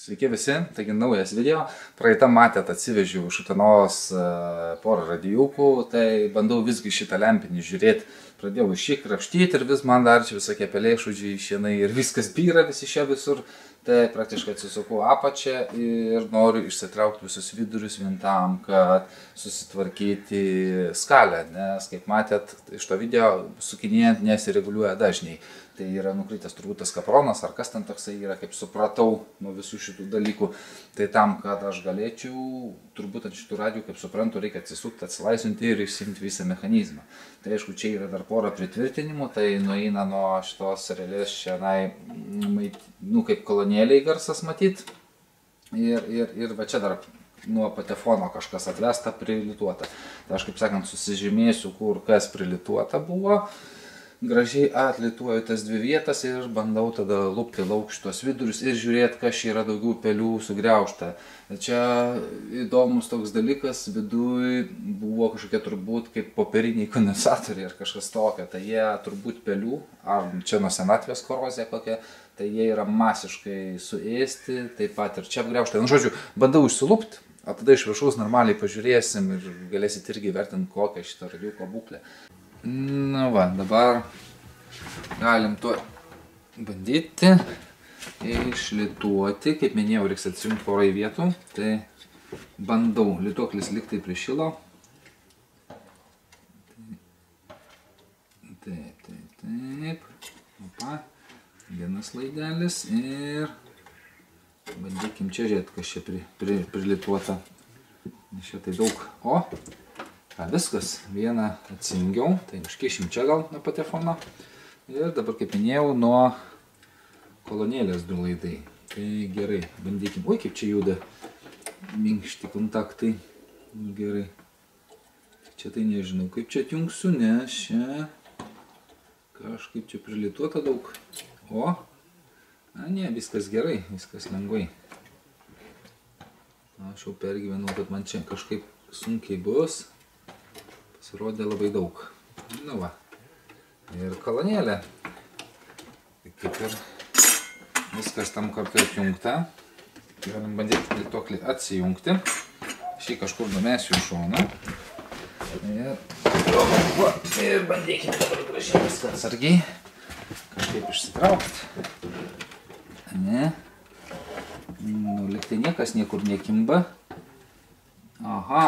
Sveiki visi, taigi naujas video. Praeitą matėt, atsivežiau iš Utenos porą radijukų, tai bandau visgi šitą lempinį žiūrėti. Pradėjau iš jį krapštyti ir vis man dar čia visokie pelėšudžiai, šienai ir viskas byra visi čia visur. Tai praktiškai atsisukau apačią ir noriu išsitraukti visus vidurius vien tam, kad susitvarkyti skalę, nes kaip matėt iš to video sukinėjant nesireguliuoja dažniai. Tai yra nukritęs turbūt tas kapronas, ar kas ten toksai yra, kaip supratau nuo visų šitų dalykų. Tai tam, kad aš galėčiau, turbūt ant šitų radijų, kaip suprantu, reikia atsisukti, atsilaisvinti ir išsimti visą mechanizmą. Tai aišku, čia yra dar pora pritvirtinimų, tai nueina nuo šitos relės šiandien, kaip kolonėliai garsas matyt. Ir va čia dar nuo patefono kažkas atvesta, prilituota. Tai aš, kaip sakant, susižymėsiu, kur kas prilituota buvo. Gražiai atlituoju tas dvi vietas ir bandau tada lupti lauk šitos vidurius ir žiūrėti, kas čia yra daugiau pelių sugriaužta. Čia įdomus toks dalykas, viduj buvo kažkokie turbūt kaip popieriniai kondensatoriai ar kažkas tokio. Tai jie turbūt pelių, ar čia nuo senatvės korozija kokia, tai jie yra masiškai suėsti, taip pat ir čia apgriaužta. Nu, žodžiu, bandau išsilupti, o tada iš viršaus normaliai pažiūrėsim ir galėsit irgi vertinti, kokią šitą radijuko būklę. Na va, dabar galim tuo bandyti išlituoti. Kaip minėjau, reiks atsijungti porą vietų. Tai bandau, lituoklis liktai prišilo. Taip. Opa, vienas laidelis ir bandykim čia žiūrėti, kas čia prilituota. Nes čia tai daug. O! Viskas, vieną atsijungiau, tai užkišim čia gal nuo patefono. Ir dabar, kaip minėjau, nuo kolonėlės du laidai. Tai gerai, bandykim. Oi, kaip čia juda minkšti kontaktai. Gerai. Čia tai nežinau, kaip čia atjungsiu, nes čia kažkaip čia prilituota daug. O, ne, viskas gerai, viskas lengvai. Aš jau pergyvenau, kad man čia kažkaip sunkiai bus. Pasirodė labai daug. Nu va. Ir kolonėlė. Kaip ir viskas tam kartu atjungta. Galim bandyti lituoklį atsijungti. Šį kažkur numesiu į šoną. Ir bandykime dabar gražiai viską atsargiai kažkaip išsitraukti. Ne. Nu, liktai niekas niekur nekimba. Aha.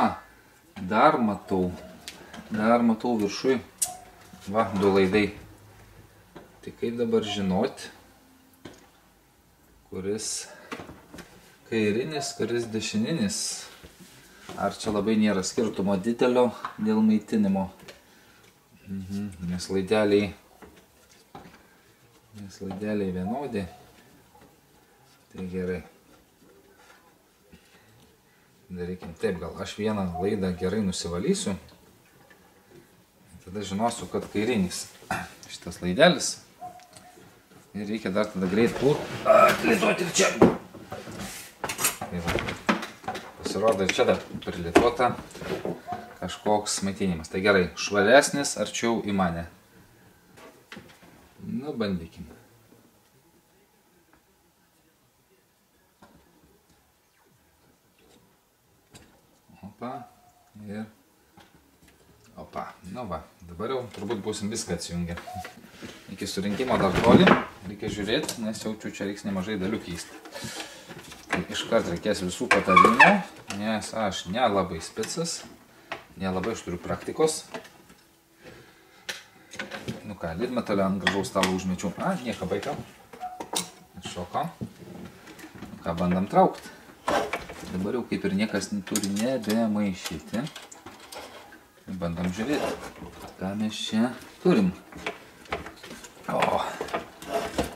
Dar matau viršui, va, du laidai. Tai kaip dabar žinoti, kuris kairinis, kuris dešininis. Ar čia labai nėra skirtumo didelio dėl maitinimo. Nes laideliai vienodi. Tai gerai. Darykim taip, gal aš vieną laidą gerai nusivalysiu. Tada žinosiu, kad kairinis šitas laidelis. Ir reikia dar tada greit atlituoti ir čia. Tai va. Pasirodo, ir čia dar prilituota kažkoks maitinimas. Tai gerai, švaresnis arčiau į mane. Nu, bandykim. Opa, ir opa. Nu va, dabar jau turbūt būsim viską atsijungę. Iki surinkimo dar toli, reikia žiūrėti, nes jaučiu, čia reiks nemažai dalių keisti. Tai iškart reikės visų patarimų, nes aš nelabai specas, nelabai aš turiu praktikos. Nu ką, lidmetalio ant gražaus stalo užmečiau. Nieko baigam. Šoko. Nu ką, bandam traukti. Dabar jau kaip ir niekas turi nebemaišyti. Bandom žiūrėti, ką mes čia turim. O,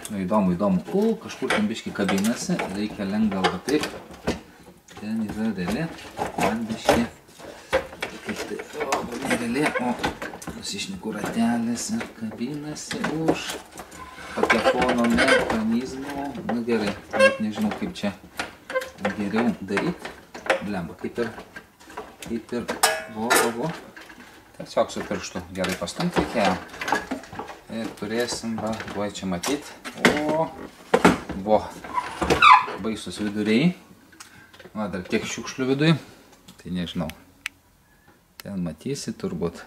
nu įdomu. O, kažkur ten biški kabinasi, reikia lenkt gal va taip. Ten yra relė, man biški. Kaip tai, o, ne relė, o, nusišniku ratelės ir kabinasi už patefono mechanizmo. Nu gerai, bet nežinau kaip čia geriau daryti. Blemba, kaip ir, vo. Tiesiog su pirštu gerai pastumti reikėjo. Ir turėsim, va, tuoj čia matyti. O, vo. baisus viduriai. Va, dar kiek šiukšlių viduj, tai nežinau. Ten matysi turbūt.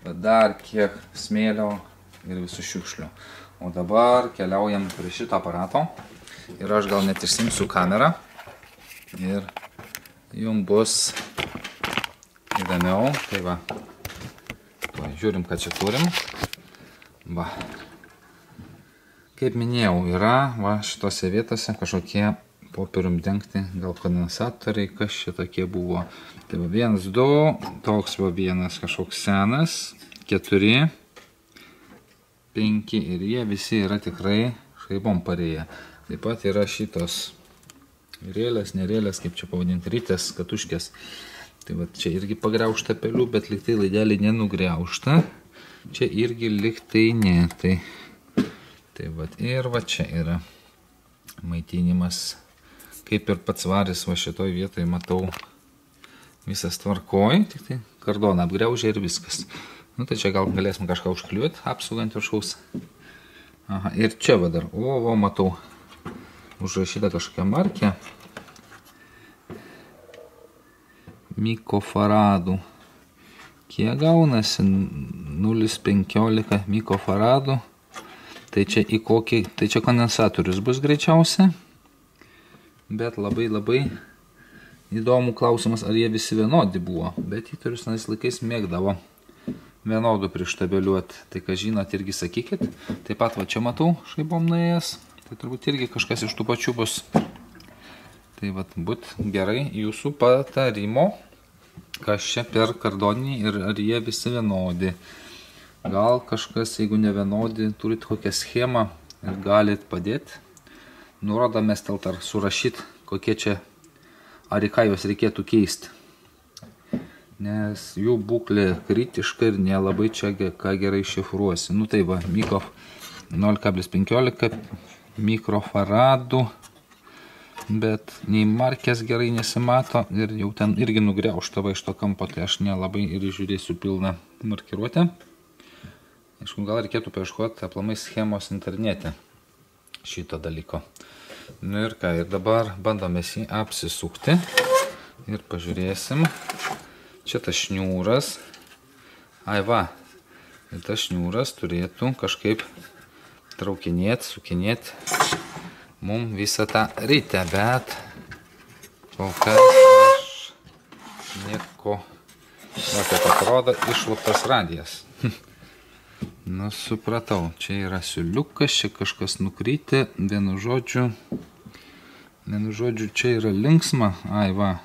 Va, dar kiek smėlio ir visų šiukšlių. O dabar keliaujam prie šito aparato. Ir aš gal net išsimsiu kamerą. Ir jums bus įdomiau. Tai va, žiūrim, ką čia turim. Va. Kaip minėjau, yra va, šitose vietose kažkokie popierium dengti, gal kondensatoriai, kas čia tokie buvo. Tai va, 1, 2, toks va vienas kažkoks senas, 4, 5 ir jie visi yra tikrai šaibom parėję. Taip pat yra šitos rėlės, nerėlės, kaip čia pavadinti, rytės, katuškės. Tai va, čia irgi pagriaužta pelių, bet lyg tai laidelį nenugriaužta. Čia irgi lyg tai ne. Tai va, ir va čia yra maitinimas. Kaip ir pats varis va šitoj vietoj matau visas tvarkoj, tik tai kardoną apgriaužia ir viskas. Nu tai čia gal galėsim kažką užkliuoti, apsaugant viršaus. Aha, ir čia va dar, o matau, užrašyta kažkokia markė. Mikofaradų. Kiek gaunasi? 0,15 mikofaradų. Tai čia į kokį, tai čia kondensatorius bus greičiausia. Bet labai įdomų klausimas, ar jie visi vienodi buvo. Bet įtarius senais laikais mėgdavo vienodų prištabeliuoti. Tai ką žinot, irgi sakykit. Taip pat va čia matau šaibom nuėjęs. Tai turbūt irgi kažkas iš tų pačių bus. Tai va, būt gerai jūsų patarimo, kas čia per kardonį ir ar jie visi vienodi. Gal kažkas, jeigu ne vienodi, turit kokią schemą ir galit padėti. Nurodą mestelt ar surašyti, kokie čia, ar į ką juos reikėtų keisti. Nes jų būklė kritiška ir nelabai čia ką gerai šifruosi. Nu tai va, Mikov 0,15 mikrofaradų, bet nei markės gerai nesimato ir jau ten irgi nugriaužta va iš to kampo, tai aš nelabai ir žiūrėsiu pilną markiruotę. Aišku, gal reikėtų paieškoti aplamai schemos internete šito dalyko. Nu ir ką, ir dabar bandome jį apsisukti ir pažiūrėsim. Čia tas šniūras. Ai va, ir tas šniūras turėtų kažkaip traukinėti, sukinėti mum visą tą rytę, bet kol kas aš nieko, kaip atrodo, išluptas radijas. Nu, supratau, čia yra siuliukas, čia kažkas nukrytė, vienu žodžiu, čia yra linksma, ai va,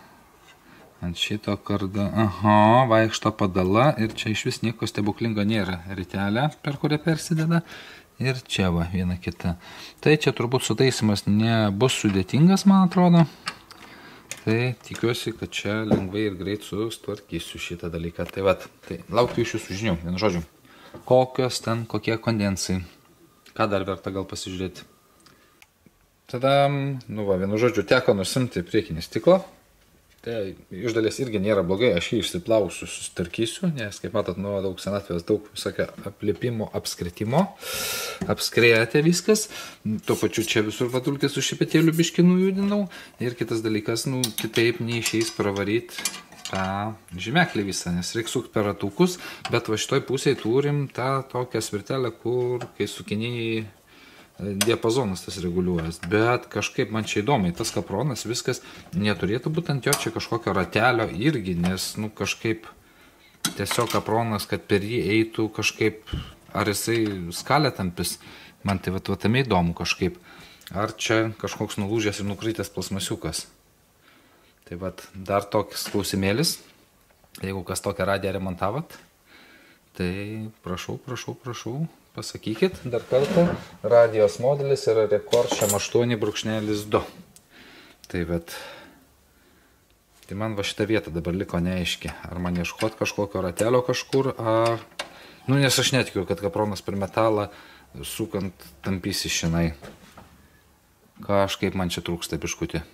ant šito kardo, aha, vaikšto padala ir čia iš vis nieko stebuklingo nėra, rytelė, per kurią persideda ir čia va, viena kita. Tai čia turbūt sutaisimas nebus sudėtingas, man atrodo, tai tikiuosi, kad čia lengvai ir greit sustvarkysiu šitą dalyką. Tai va, tai laukiu iš jūsų žinių, vienu žodžiu. Kokios ten, kokie kondensai. Ką dar verta gal pasižiūrėti. Tada, nu va, vienu žodžiu, teko nusimti priekinį stiklą. Tai iš dalies irgi nėra blogai, aš jį išsiplausiu, sustarkysiu, nes, kaip matot, nuo daug senatvės, daug visokio aplipimo, apskritimo. Apskrėjate viskas. Tuo pačiu čia visur vadulkės su šipetėliu biškį nujudinau. Ir kitas dalykas, nu, kitaip neišeis pravaryti tą žymeklį visą, nes reikia sukti per ratukus, bet va šitoj pusėje turim tą tokią svirtelę, kur kai sukinėjai diapazonas tas reguliuojas, bet kažkaip man čia įdomiai, tas kapronas viskas neturėtų būti ant jo čia kažkokio ratelio irgi, nes nu kažkaip tiesiog kapronas, kad per jį eitų kažkaip, ar jisai skalę tampis, man tai va tame įdomu kažkaip, ar čia kažkoks nulūžęs ir nukrytęs plasmasiukas. Tai vat, dar toks klausimėlis, jeigu kas tokią radiją remontavot, tai prašau, pasakykit dar kartą, radijos modelis yra Rekord Šem 8.2. Tai vat, tai man va šitą vietą dabar liko neaiški, ar man ieškot kažkokio ratelio kažkur, ar, nu nes aš netikiu, kad kapronas per metalą sukant tampysi šinai. Kažkaip man čia trūksta biškutį.